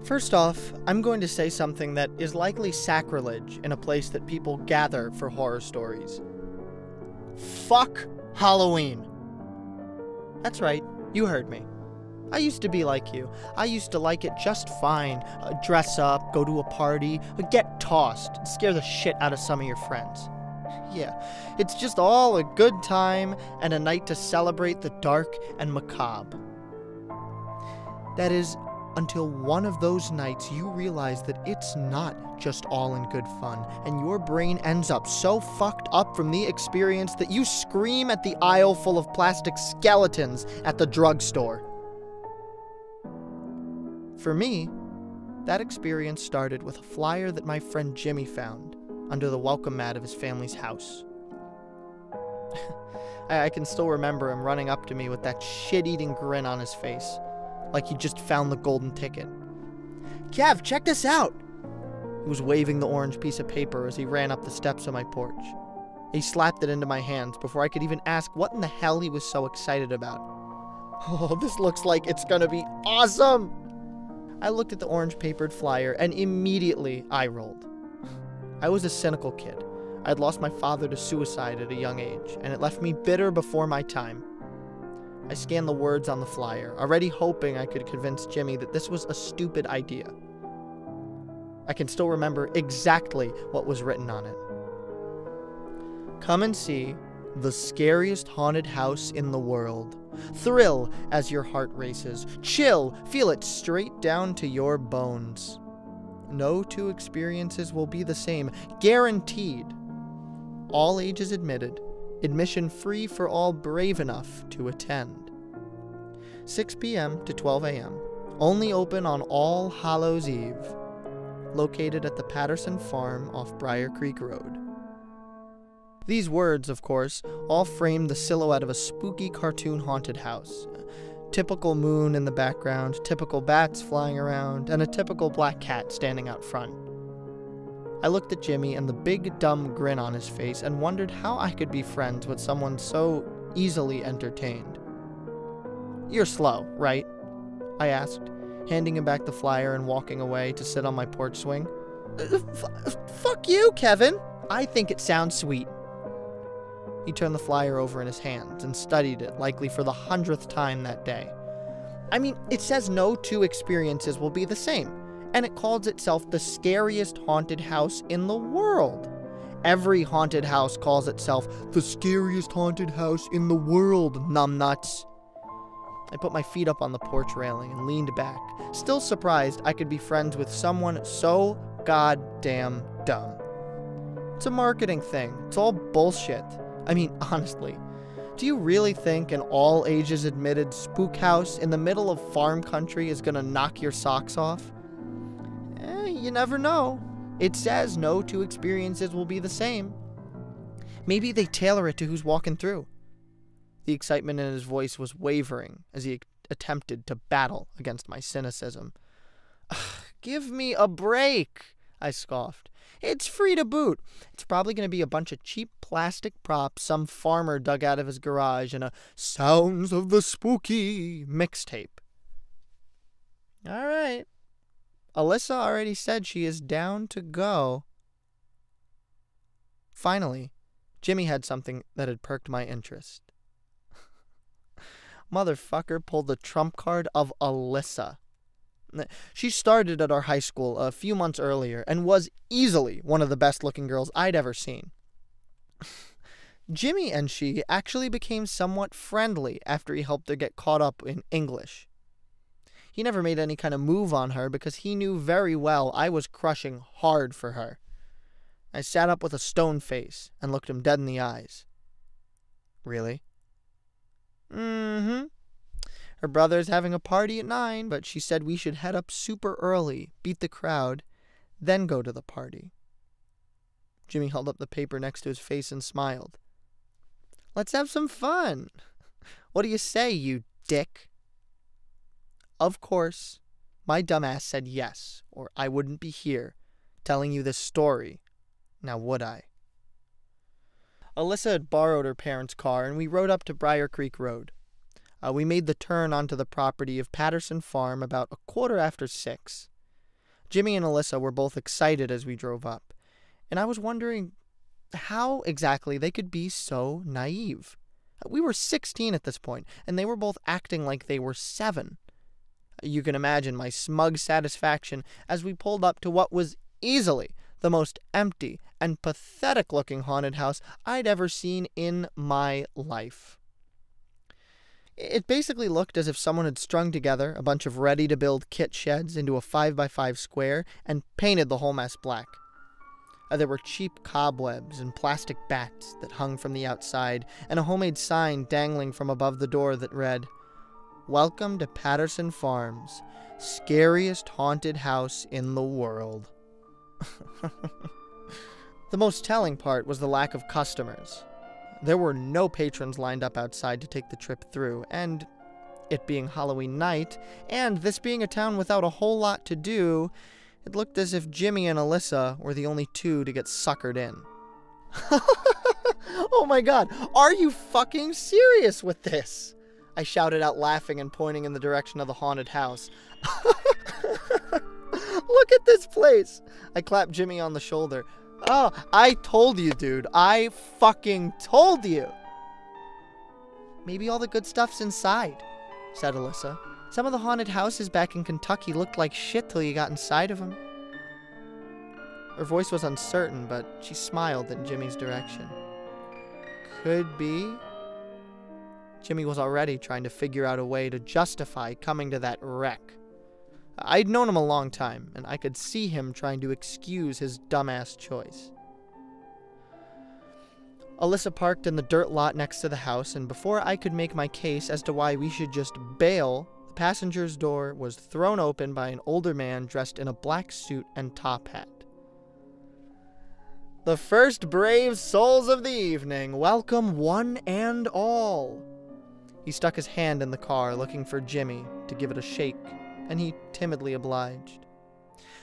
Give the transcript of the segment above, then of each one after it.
First off, I'm going to say something that is likely sacrilege in a place that people gather for horror stories. Fuck Halloween. That's right, you heard me. I used to be like you. I used to like it just fine. Dress up, go to a party, get tossed, scare the shit out of some of your friends. Yeah, it's just all a good time and a night to celebrate the dark and macabre. That is, until one of those nights you realize that it's not just all in good fun, and your brain ends up so fucked up from the experience that you scream at the aisle full of plastic skeletons at the drugstore. For me, that experience started with a flyer that my friend Jimmy found under the welcome mat of his family's house. I can still remember him running up to me with that shit-eating grin on his face, like he just found the golden ticket. "Kev, check this out!" He was waving the orange piece of paper as he ran up the steps of my porch. He slapped it into my hands before I could even ask what in the hell he was so excited about. "Oh, this looks like it's gonna be awesome!" I looked at the orange-papered flyer and immediately eye-rolled. I was a cynical kid. I had lost my father to suicide at a young age, and it left me bitter before my time. I scanned the words on the flyer, already hoping I could convince Jimmy that this was a stupid idea. I can still remember exactly what was written on it. "Come and see the scariest haunted house in the world. Thrill as your heart races. Chill, feel it straight down to your bones. No two experiences will be the same, guaranteed. All ages admitted. Admission free for all brave enough to attend. 6 p.m. to 12 a.m. Only open on All Hallows Eve. Located at the Patterson Farm off Briar Creek Road." These words, of course, all framed the silhouette of a spooky cartoon haunted house. Typical moon in the background, typical bats flying around, and a typical black cat standing out front. I looked at Jimmy and the big dumb grin on his face and wondered how I could be friends with someone so easily entertained. "You're slow, right?" I asked, handing him back the flyer and walking away to sit on my porch swing. Fuck you, Kevin! I think it sounds sweet." He turned the flyer over in his hands and studied it, likely for the 100th time that day. I mean, it says no two experiences will be the same, and it calls itself the scariest haunted house in the world. Every haunted house calls itself the scariest haunted house in the world, numbnuts. I put my feet up on the porch railing and leaned back, still surprised I could be friends with someone so goddamn dumb. It's a marketing thing. It's all bullshit. I mean, honestly, do you really think an all-ages admitted spook house in the middle of farm country is gonna knock your socks off? You never know. It says no two experiences will be the same. Maybe they tailor it to who's walking through. The excitement in his voice was wavering as he attempted to battle against my cynicism. "Give me a break," I scoffed. "It's free to boot. It's probably going to be a bunch of cheap plastic props some farmer dug out of his garage and a Sounds of the Spooky mixtape." All right. Alyssa already said she is down to go. Finally, Jimmy had something that had perked my interest. Motherfucker pulled the trump card of Alyssa. She started at our high school a few months earlier and was easily one of the best-looking girls I'd ever seen. Jimmy and she actually became somewhat friendly after he helped her get caught up in English. He never made any kind of move on her because he knew very well I was crushing hard for her. I sat up with a stone face and looked him dead in the eyes. "Really?" "Mm-hmm. Her brother's having a party at 9, but she said we should head up super early, beat the crowd, then go to the party." Jimmy held up the paper next to his face and smiled. "Let's have some fun. What do you say, you dick?" Of course, my dumbass said yes, or I wouldn't be here telling you this story, now would I? Alyssa had borrowed her parents' car, and we rode up to Briar Creek Road. We made the turn onto the property of Patterson Farm about 6:15. Jimmy and Alyssa were both excited as we drove up, and I was wondering how exactly they could be so naive. We were 16 at this point, and they were both acting like they were 7. You can imagine my smug satisfaction as we pulled up to what was easily the most empty and pathetic-looking haunted house I'd ever seen in my life. It basically looked as if someone had strung together a bunch of ready-to-build kit sheds into a 5x5 square and painted the whole mess black. There were cheap cobwebs and plastic bats that hung from the outside, and a homemade sign dangling from above the door that read, "Welcome to Patterson Farms, scariest haunted house in the world." The most telling part was the lack of customers. There were no patrons lined up outside to take the trip through, and it being Halloween night, and this being a town without a whole lot to do, it looked as if Jimmy and Alyssa were the only two to get suckered in. "Oh my god, are you fucking serious with this?" I shouted out, laughing and pointing in the direction of the haunted house. "Look at this place!" I clapped Jimmy on the shoulder. "Oh, I told you, dude. I fucking told you." "Maybe all the good stuff's inside," said Alyssa. "Some of the haunted houses back in Kentucky looked like shit till you got inside of them." Her voice was uncertain, but she smiled in Jimmy's direction. "Could be." Jimmy was already trying to figure out a way to justify coming to that wreck. I'd known him a long time, and I could see him trying to excuse his dumbass choice. Alyssa parked in the dirt lot next to the house, and before I could make my case as to why we should just bail, the passenger's door was thrown open by an older man dressed in a black suit and top hat. "The first brave souls of the evening, welcome one and all." He stuck his hand in the car, looking for Jimmy to give it a shake, and he timidly obliged.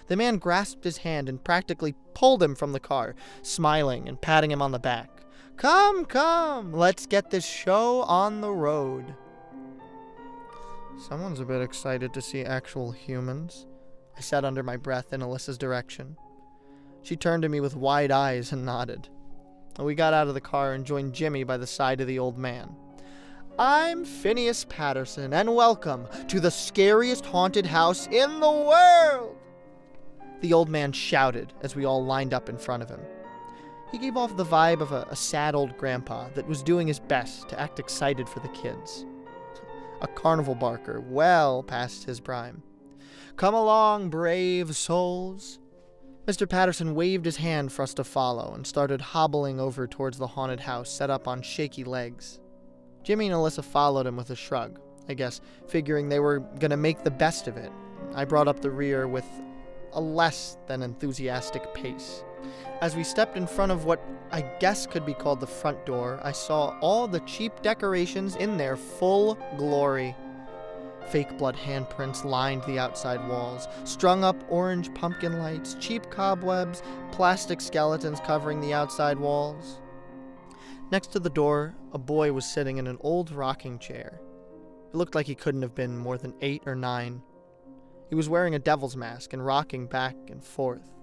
The man grasped his hand and practically pulled him from the car, smiling and patting him on the back. "Come, come, let's get this show on the road." "Someone's a bit excited to see actual humans," I said under my breath in Alyssa's direction. She turned to me with wide eyes and nodded. We got out of the car and joined Jimmy by the side of the old man. "I'm Phineas Patterson, and welcome to the scariest haunted house in the world!" The old man shouted as we all lined up in front of him. He gave off the vibe of a sad old grandpa that was doing his best to act excited for the kids. A carnival barker well past his prime. "Come along, brave souls." Mr. Patterson waved his hand for us to follow and started hobbling over towards the haunted house set up on shaky legs. Jimmy and Alyssa followed him with a shrug, I guess, figuring they were going to make the best of it. I brought up the rear with a less than enthusiastic pace. As we stepped in front of what I guess could be called the front door, I saw all the cheap decorations in their full glory. Fake blood handprints lined the outside walls, strung up orange pumpkin lights, cheap cobwebs, plastic skeletons covering the outside walls. Next to the door, a boy was sitting in an old rocking chair. It looked like he couldn't have been more than 8 or 9. He was wearing a devil's mask and rocking back and forth,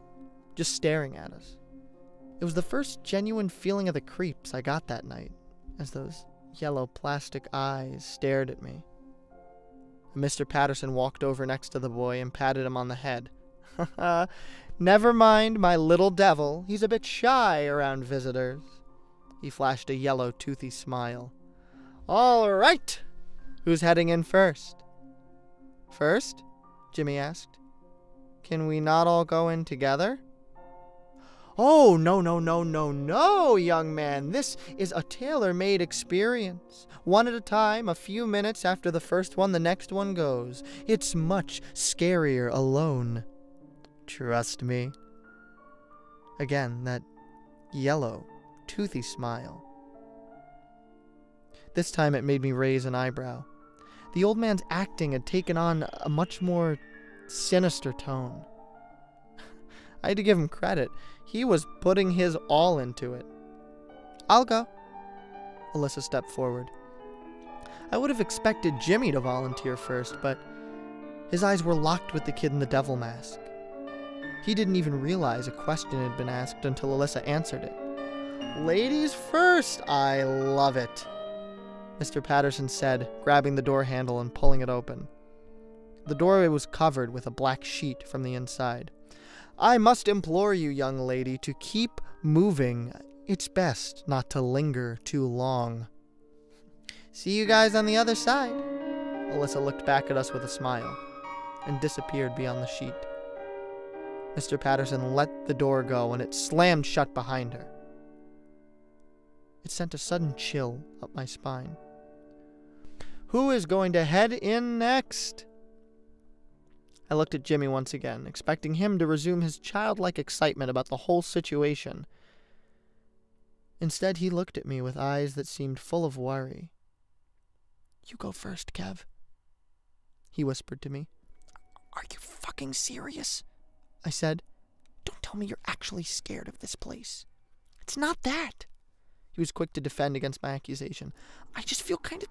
just staring at us. It was the first genuine feeling of the creeps I got that night, as those yellow plastic eyes stared at me. Mr. Patterson walked over next to the boy and patted him on the head. "Never mind, my little devil. He's a bit shy around visitors." He flashed a yellow, toothy smile. "All right. Who's heading in first?" "First?" Jimmy asked. "Can we not all go in together?" "Oh, no, young man. This is a tailor-made experience. One at a time, a few minutes after the first one, the next one goes. It's much scarier alone. Trust me." Again, that yellow, toothy smile. This time it made me raise an eyebrow. The old man's acting had taken on a much more sinister tone. I had to give him credit. He was putting his all into it. I'll go. Alyssa stepped forward. I would have expected Jimmy to volunteer first, but his eyes were locked with the kid in the devil mask. He didn't even realize a question had been asked until Alyssa answered it. Ladies first, I love it, Mr. Patterson said, grabbing the door handle and pulling it open. The doorway was covered with a black sheet from the inside. I must implore you, young lady, to keep moving. It's best not to linger too long. See you guys on the other side. Alyssa looked back at us with a smile and disappeared beyond the sheet. Mr. Patterson let the door go and it slammed shut behind her. It sent a sudden chill up my spine. Who is going to head in next? I looked at Jimmy once again, expecting him to resume his childlike excitement about the whole situation. Instead, he looked at me with eyes that seemed full of worry. You go first, Kev, he whispered to me. Are you fucking serious? I said. Don't tell me you're actually scared of this place. It's not that. He was quick to defend against my accusation. I just feel kind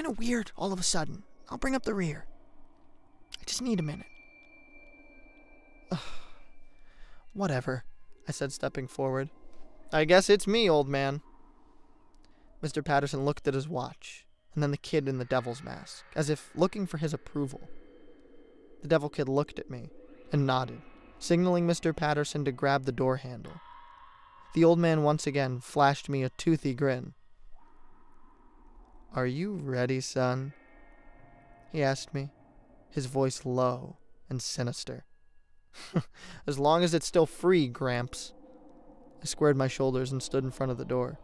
of weird all of a sudden. I'll bring up the rear. I just need a minute. Whatever, I said, stepping forward. I guess it's me, old man. Mr. Patterson looked at his watch, and then the kid in the devil's mask, as if looking for his approval. The devil kid looked at me and nodded, signaling Mr. Patterson to grab the door handle. The old man once again flashed me a toothy grin. Are you ready, son? He asked me, his voice low and sinister. As long as it's still free, Gramps. I squared my shoulders and stood in front of the door.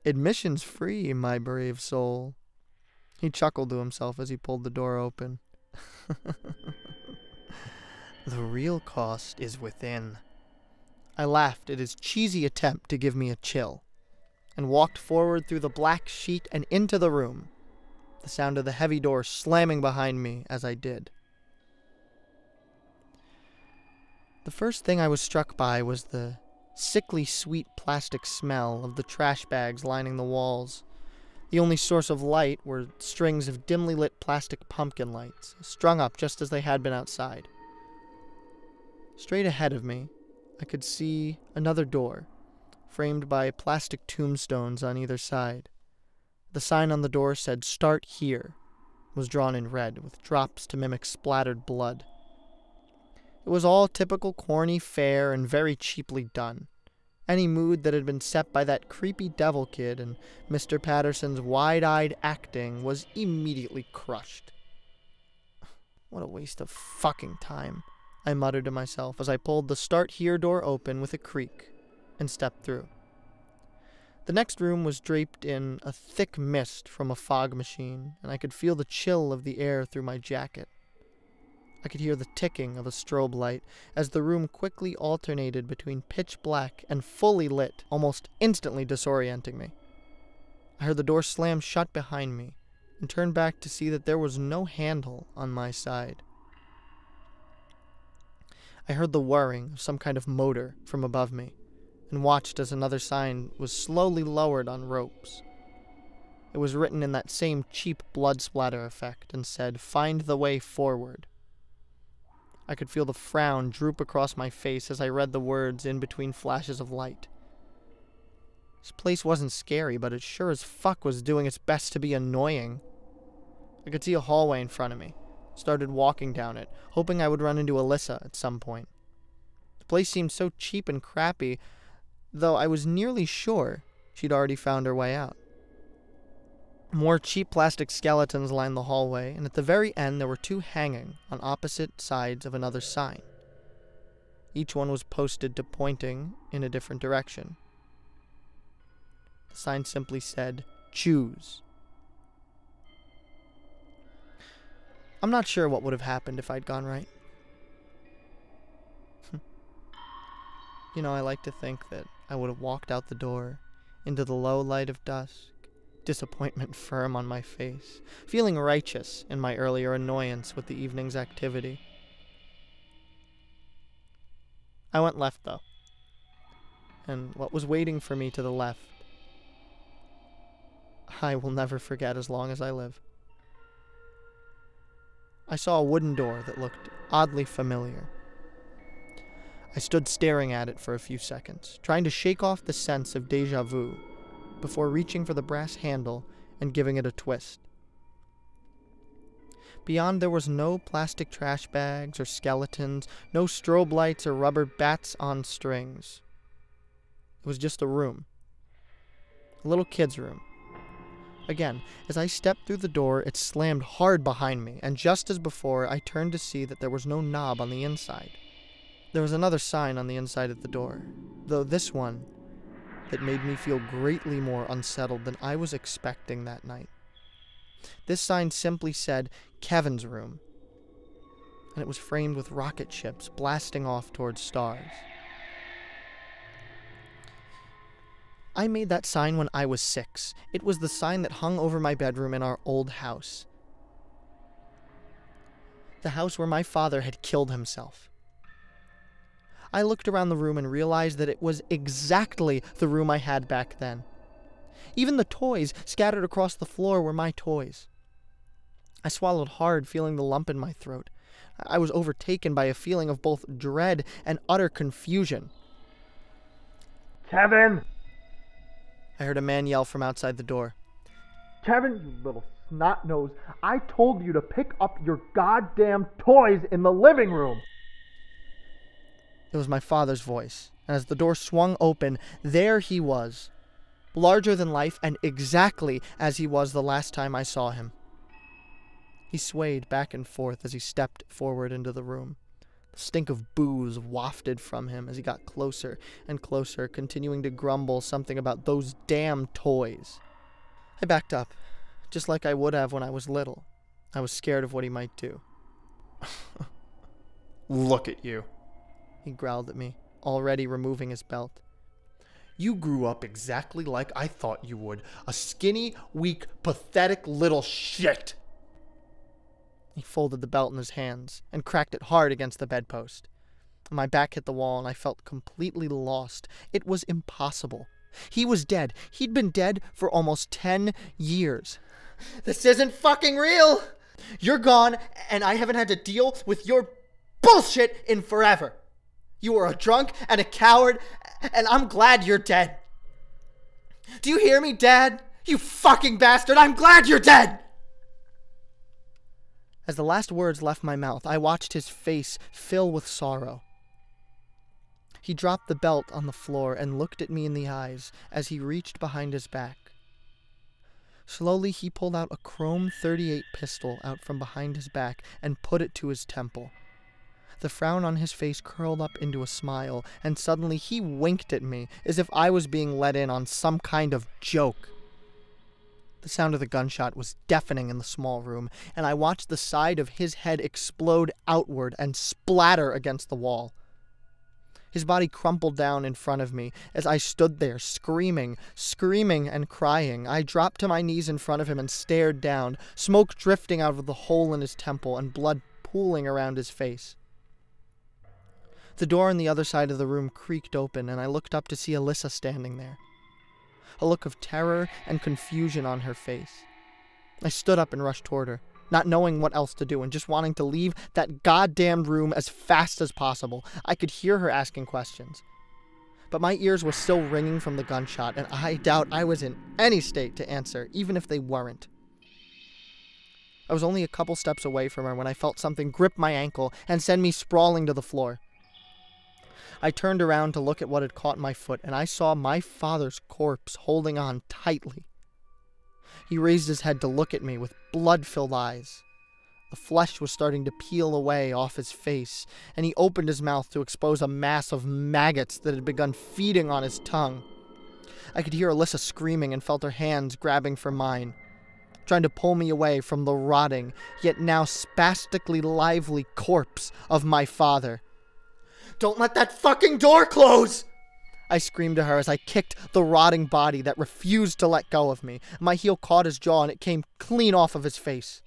Admission's free, my brave soul. He chuckled to himself as he pulled the door open. The real cost is within. I laughed at his cheesy attempt to give me a chill, and walked forward through the black sheet and into the room, the sound of the heavy door slamming behind me as I did. The first thing I was struck by was the sickly sweet plastic smell of the trash bags lining the walls. The only source of light were strings of dimly lit plastic pumpkin lights, strung up just as they had been outside. Straight ahead of me, I could see another door, framed by plastic tombstones on either side. The sign on the door said, "Start here," was drawn in red, with drops to mimic splattered blood. It was all typical corny fare and very cheaply done. Any mood that had been set by that creepy devil kid and Mr. Patterson's wide-eyed acting was immediately crushed. What a waste of fucking time, I muttered to myself as I pulled the "Start Here" door open with a creak and stepped through. The next room was draped in a thick mist from a fog machine, and I could feel the chill of the air through my jacket. I could hear the ticking of a strobe light as the room quickly alternated between pitch black and fully lit, almost instantly disorienting me. I heard the door slam shut behind me and turned back to see that there was no handle on my side. I heard the whirring of some kind of motor from above me and watched as another sign was slowly lowered on ropes. It was written in that same cheap blood splatter effect and said, "Find the way forward." I could feel the frown droop across my face as I read the words in between flashes of light. This place wasn't scary, but it sure as fuck was doing its best to be annoying. I could see a hallway in front of me. Started walking down it, hoping I would run into Alyssa at some point. The place seemed so cheap and crappy, though I was nearly sure she'd already found her way out. More cheap plastic skeletons lined the hallway, and at the very end there were two hanging on opposite sides of another sign. Each one was posted to pointing in a different direction. The sign simply said, "Choose." I'm not sure what would have happened if I'd gone right. I like to think that I would have walked out the door into the low light of dusk, disappointment firm on my face, feeling righteous in my earlier annoyance with the evening's activity. I went left, though, and what was waiting for me to the left, I will never forget as long as I live. I saw a wooden door that looked oddly familiar. I stood staring at it for a few seconds, trying to shake off the sense of déjà vu, before reaching for the brass handle and giving it a twist. Beyond there was no plastic trash bags or skeletons, no strobe lights or rubber bats on strings. It was just a room. A little kid's room. Again, as I stepped through the door, it slammed hard behind me, and just as before, I turned to see that there was no knob on the inside. There was another sign on the inside of the door, though this one that made me feel greatly more unsettled than I was expecting that night. This sign simply said, Kevin's room, and it was framed with rocket ships blasting off towards stars. I made that sign when I was 6. It was the sign that hung over my bedroom in our old house. The house where my father had killed himself. I looked around the room and realized that it was exactly the room I had back then. Even the toys scattered across the floor were my toys. I swallowed hard, feeling the lump in my throat. I was overtaken by a feeling of both dread and utter confusion. Kevin! I heard a man yell from outside the door. Kevin, you little snot-nose, I told you to pick up your goddamn toys in the living room! It was my father's voice, and as the door swung open, there he was, larger than life and exactly as he was the last time I saw him. He swayed back and forth as he stepped forward into the room. The stink of booze wafted from him as he got closer and closer, continuing to grumble something about those damn toys. I backed up, just like I would have when I was little. I was scared of what he might do. Look at you. He growled at me, already removing his belt. You grew up exactly like I thought you would. A skinny, weak, pathetic little shit. He folded the belt in his hands and cracked it hard against the bedpost. My back hit the wall and I felt completely lost. It was impossible. He was dead. He'd been dead for almost 10 years. This isn't fucking real! You're gone and I haven't had to deal with your bullshit in forever. You are a drunk and a coward, and I'm glad you're dead. Do you hear me, Dad? You fucking bastard, I'm glad you're dead! As the last words left my mouth, I watched his face fill with sorrow. He dropped the belt on the floor and looked at me in the eyes as he reached behind his back. Slowly, he pulled out a chrome .38 pistol out from behind his back and put it to his temple. The frown on his face curled up into a smile, and suddenly he winked at me as if I was being let in on some kind of joke. The sound of the gunshot was deafening in the small room, and I watched the side of his head explode outward and splatter against the wall. His body crumpled down in front of me as I stood there, screaming and crying. I dropped to my knees in front of him and stared down, smoke drifting out of the hole in his temple and blood pooling around his face. The door on the other side of the room creaked open, and I looked up to see Alyssa standing there, a look of terror and confusion on her face. I stood up and rushed toward her, not knowing what else to do and just wanting to leave that goddamn room as fast as possible. I could hear her asking questions, but my ears were still ringing from the gunshot, and I doubt I was in any state to answer, even if they weren't. I was only a couple steps away from her when I felt something grip my ankle and send me sprawling to the floor. I turned around to look at what had caught my foot, and I saw my father's corpse holding on tightly. He raised his head to look at me with blood-filled eyes. The flesh was starting to peel away off his face, and he opened his mouth to expose a mass of maggots that had begun feeding on his tongue. I could hear Alyssa screaming and felt her hands grabbing for mine, trying to pull me away from the rotting, yet now spastically lively corpse of my father. "Don't let that fucking door close!" I screamed to her as I kicked the rotting body that refused to let go of me. My heel caught his jaw and it came clean off of his face,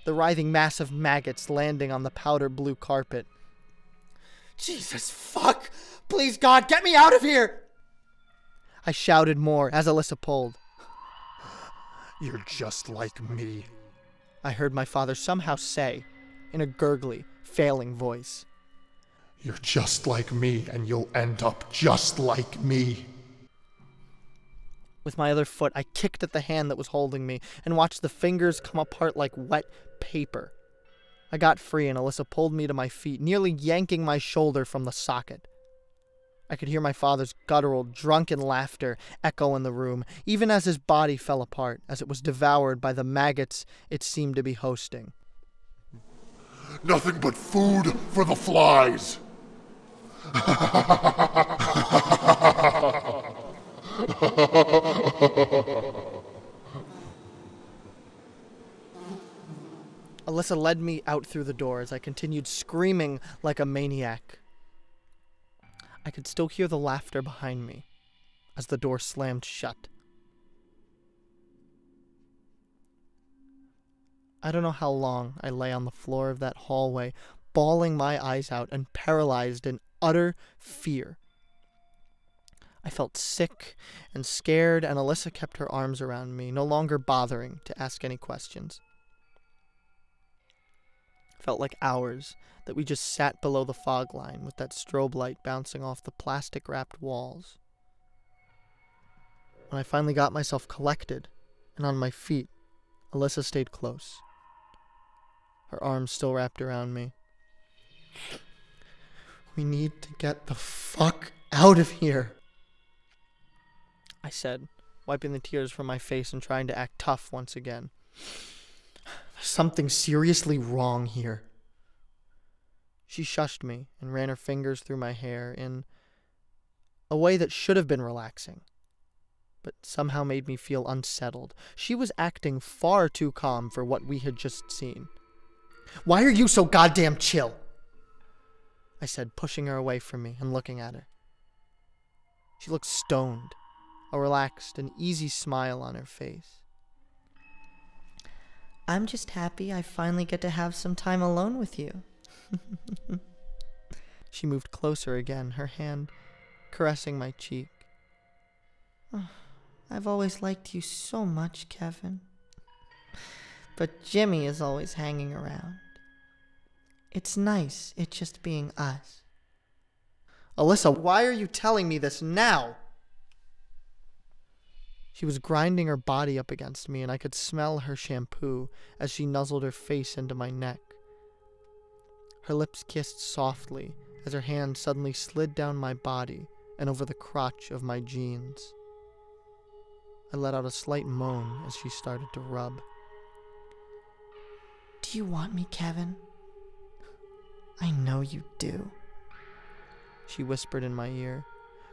the writhing mass of maggots landing on the powder blue carpet. "Jesus fuck! Please God, get me out of here!" I shouted more as Alyssa pulled. You're just like me, I heard my father somehow say, in a gurgly, failing voice. You're just like me, and you'll end up just like me. With my other foot, I kicked at the hand that was holding me and watched the fingers come apart like wet paper. I got free and Alyssa pulled me to my feet, nearly yanking my shoulder from the socket. I could hear my father's guttural, drunken laughter echo in the room, even as his body fell apart, as it was devoured by the maggots it seemed to be hosting. Nothing but food for the flies. Alyssa led me out through the door as I continued screaming like a maniac. I could still hear the laughter behind me as the door slammed shut. I don't know how long I lay on the floor of that hallway, bawling my eyes out and paralyzed in utter fear. I felt sick and scared, and Alyssa kept her arms around me, no longer bothering to ask any questions. It felt like hours that we just sat below the fog line with that strobe light bouncing off the plastic-wrapped walls. When I finally got myself collected and on my feet, Alyssa stayed close, her arms still wrapped around me. We need to get the fuck out of here, I said, wiping the tears from my face and trying to act tough once again. There's something seriously wrong here. She shushed me and ran her fingers through my hair in a way that should have been relaxing, but somehow made me feel unsettled. She was acting far too calm for what we had just seen. Why are you so goddamn chill? I said, pushing her away from me and looking at her. She looked stoned, a relaxed and easy smile on her face. I'm just happy I finally get to have some time alone with you. She moved closer again, her hand caressing my cheek. Oh, I've always liked you so much, Kevin. But Jimmy is always hanging around. It's nice, it just being us. Alyssa, why are you telling me this now? She was grinding her body up against me, and I could smell her shampoo as she nuzzled her face into my neck. Her lips kissed softly as her hand suddenly slid down my body and over the crotch of my jeans. I let out a slight moan as she started to rub. Do you want me, Kevin? I know you do, she whispered in my ear,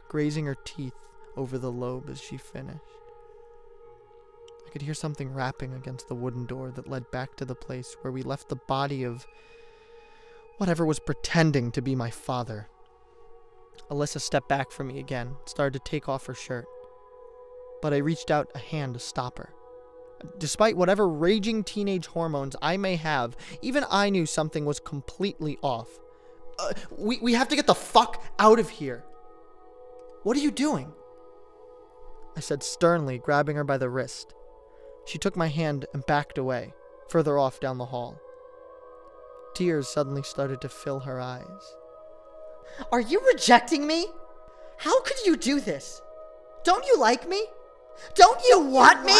grazing her teeth over the lobe as she finished. I could hear something rapping against the wooden door that led back to the place where we left the body of whatever was pretending to be my father. Alyssa stepped back from me again, started to take off her shirt, but I reached out a hand to stop her. Despite whatever raging teenage hormones I may have, even I knew something was completely off. We have to get the fuck out of here. What are you doing? I said sternly, grabbing her by the wrist. She took my hand and backed away, further off down the hall. Tears suddenly started to fill her eyes. Are you rejecting me? How could you do this? Don't you like me? Don't you want me?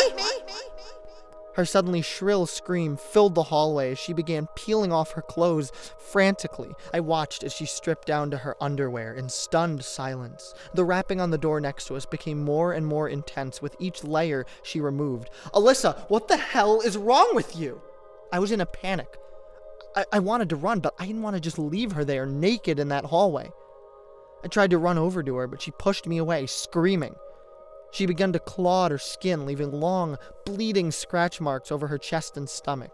Her suddenly shrill scream filled the hallway as she began peeling off her clothes frantically. I watched as she stripped down to her underwear in stunned silence. The rapping on the door next to us became more and more intense with each layer she removed. Alyssa, what the hell is wrong with you? I was in a panic. I wanted to run, but I didn't want to just leave her there naked in that hallway. I tried to run over to her, but she pushed me away, screaming. She began to claw at her skin, leaving long, bleeding scratch marks over her chest and stomach.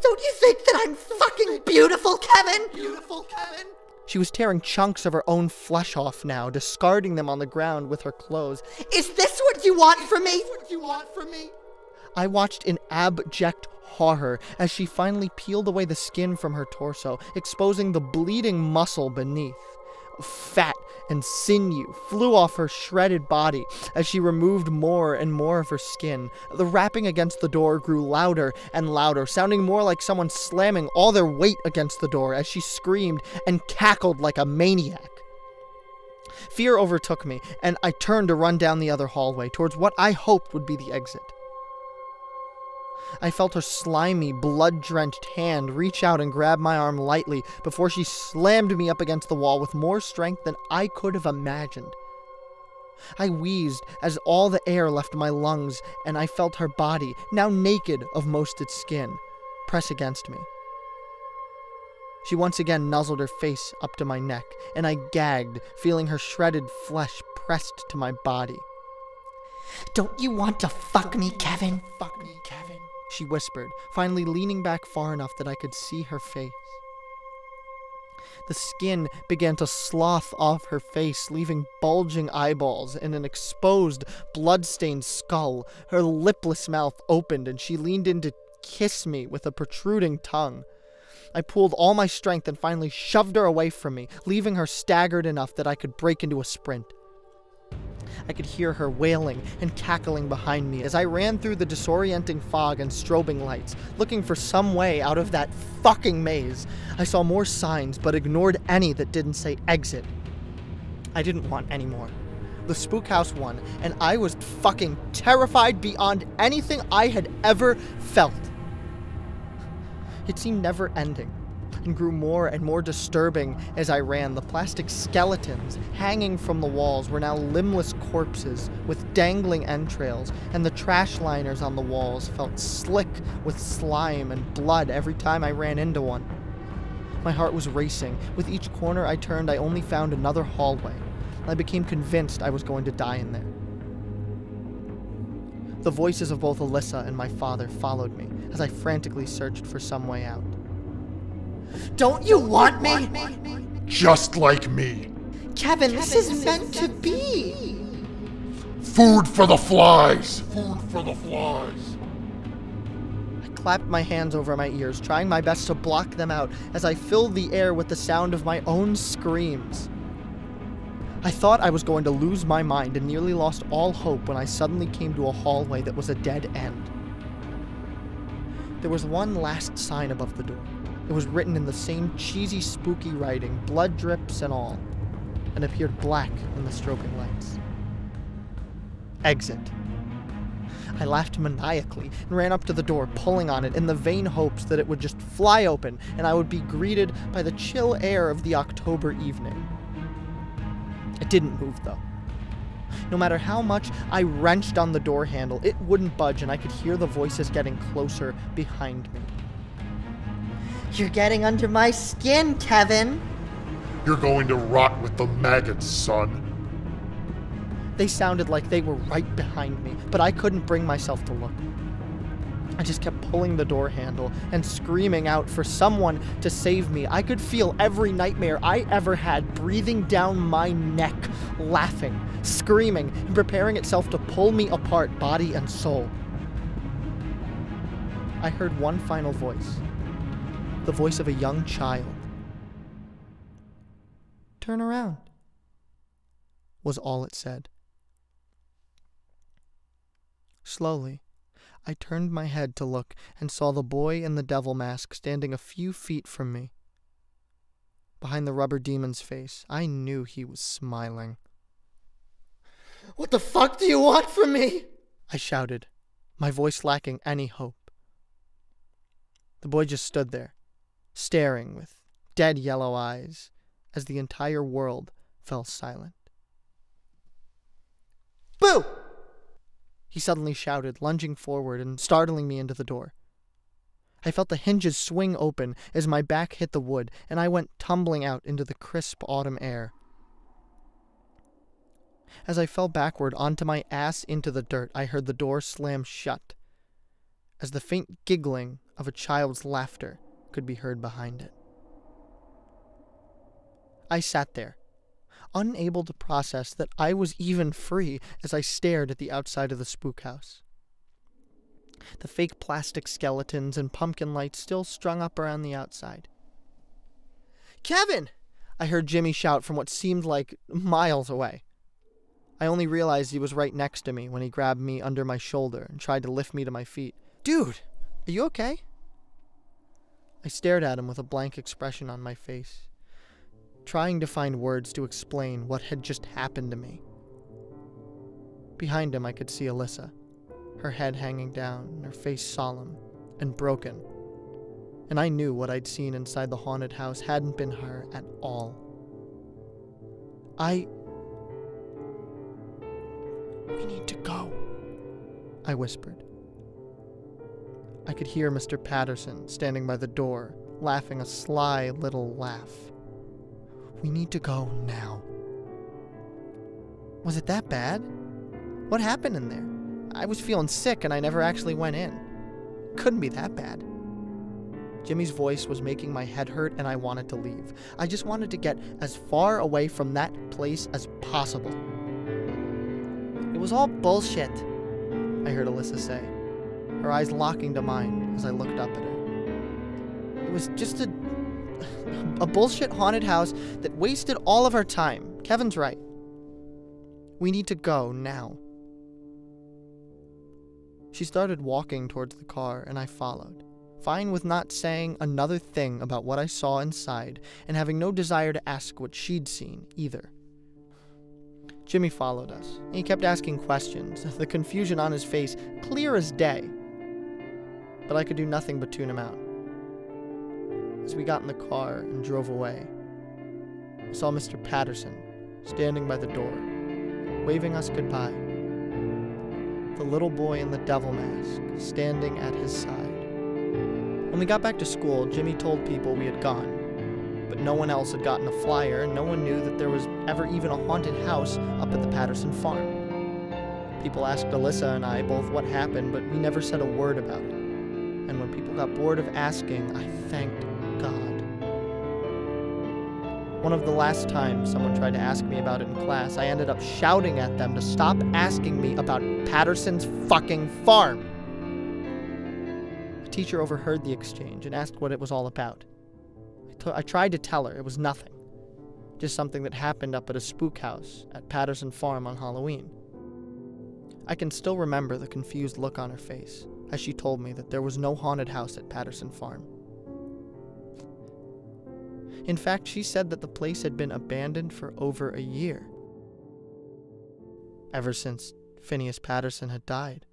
Don't you think that I'm fucking beautiful, Kevin? Beautiful, Kevin? She was tearing chunks of her own flesh off now, discarding them on the ground with her clothes. Is this what you want from me? I watched in abject horror as she finally peeled away the skin from her torso, exposing the bleeding muscle beneath. Fat and sinew flew off her shredded body as she removed more and more of her skin. The rapping against the door grew louder and louder, sounding more like someone slamming all their weight against the door as she screamed and cackled like a maniac. Fear overtook me, and I turned to run down the other hallway towards what I hoped would be the exit. I felt her slimy, blood-drenched hand reach out and grab my arm lightly before she slammed me up against the wall with more strength than I could have imagined. I wheezed as all the air left my lungs, and I felt her body, now naked of most its skin, press against me. She once again nuzzled her face up to my neck, and I gagged, feeling her shredded flesh pressed to my body. "Don't you want to fuck me, Kevin?" "Fuck me, Kevin," she whispered, finally leaning back far enough that I could see her face. The skin began to slough off her face, leaving bulging eyeballs and an exposed, blood-stained skull. Her lipless mouth opened, and she leaned in to kiss me with a protruding tongue. I pulled all my strength and finally shoved her away from me, leaving her staggered enough that I could break into a sprint. I could hear her wailing and cackling behind me as I ran through the disorienting fog and strobing lights, looking for some way out of that fucking maze. I saw more signs, but ignored any that didn't say exit. I didn't want any more. The spook house won, and I was fucking terrified beyond anything I had ever felt. It seemed never-ending, and grew more and more disturbing as I ran. The plastic skeletons hanging from the walls were now limbless corpses with dangling entrails, and the trash liners on the walls felt slick with slime and blood every time I ran into one. My heart was racing. With each corner I turned, I only found another hallway. I became convinced I was going to die in there. The voices of both Alyssa and my father followed me as I frantically searched for some way out. "Don't you want me?" Just like me. "Kevin, this is meant to be." Food for the flies! Food for the flies! I clapped my hands over my ears, trying my best to block them out as I filled the air with the sound of my own screams. I thought I was going to lose my mind and nearly lost all hope when I suddenly came to a hallway that was a dead end. There was one last sign above the door. It was written in the same cheesy, spooky writing, blood drips and all, and appeared black in the strobing lights. Exit. I laughed maniacally and ran up to the door, pulling on it in the vain hopes that it would just fly open and I would be greeted by the chill air of the October evening. It didn't move, though. No matter how much I wrenched on the door handle, it wouldn't budge, and I could hear the voices getting closer behind me. "You're getting under my skin, Kevin." You're going to rot with the maggots, son. They sounded like they were right behind me, but I couldn't bring myself to look. I just kept pulling the door handle and screaming out for someone to save me. I could feel every nightmare I ever had breathing down my neck, laughing, screaming, and preparing itself to pull me apart, body and soul. I heard one final voice, the voice of a young child. "Turn around," was all it said. Slowly, I turned my head to look and saw the boy in the devil mask standing a few feet from me. Behind the rubber demon's face, I knew he was smiling. "What the fuck do you want from me?" I shouted, my voice lacking any hope. The boy just stood there, staring with dead yellow eyes as the entire world fell silent. "Boo!" he suddenly shouted, lunging forward and startling me into the door. I felt the hinges swing open as my back hit the wood, and I went tumbling out into the crisp autumn air. As I fell backward onto my ass into the dirt, I heard the door slam shut, as the faint giggling of a child's laughter could be heard behind it. I sat there, unable to process that I was even free as I stared at the outside of the spook house. The fake plastic skeletons and pumpkin lights still strung up around the outside. "Kevin!" I heard Jimmy shout from what seemed like miles away. I only realized he was right next to me when he grabbed me under my shoulder and tried to lift me to my feet. Dude, are you okay? I stared at him with a blank expression on my face, trying to find words to explain what had just happened to me. Behind him, I could see Alyssa, her head hanging down and her face solemn and broken. And I knew what I'd seen inside the haunted house hadn't been her at all. We need to go, I whispered. I could hear Mr. Patterson standing by the door, laughing a sly little laugh. We need to go now. Was it that bad? What happened in there? I was feeling sick and I never actually went in. Couldn't be that bad. Jimmy's voice was making my head hurt and I wanted to leave. I just wanted to get as far away from that place as possible. It was all bullshit, I heard Alyssa say, her eyes locking to mine as I looked up at her. It was just a bullshit haunted house that wasted all of our time. Kevin's right. We need to go now. She started walking towards the car and I followed, fine with not saying another thing about what I saw inside and having no desire to ask what she'd seen either. Jimmy followed us, and he kept asking questions, the confusion on his face clear as day. But I could do nothing but tune him out. As we got in the car and drove away, I saw Mr. Patterson standing by the door, waving us goodbye. The little boy in the devil mask standing at his side. When we got back to school, Jimmy told people we had gone, but no one else had gotten a flyer, and no one knew that there was ever even a haunted house up at the Patterson farm. People asked Alyssa and I both what happened, but we never said a word about it. And when people got bored of asking, I thanked God. One of the last times someone tried to ask me about it in class, I ended up shouting at them to stop asking me about Patterson's fucking farm. The teacher overheard the exchange and asked what it was all about. I tried to tell her it was nothing, just something that happened up at a spook house at Patterson Farm on Halloween. I can still remember the confused look on her face as she told me that there was no haunted house at Patterson Farm. In fact, she said that the place had been abandoned for over a year, ever since Phineas Patterson had died.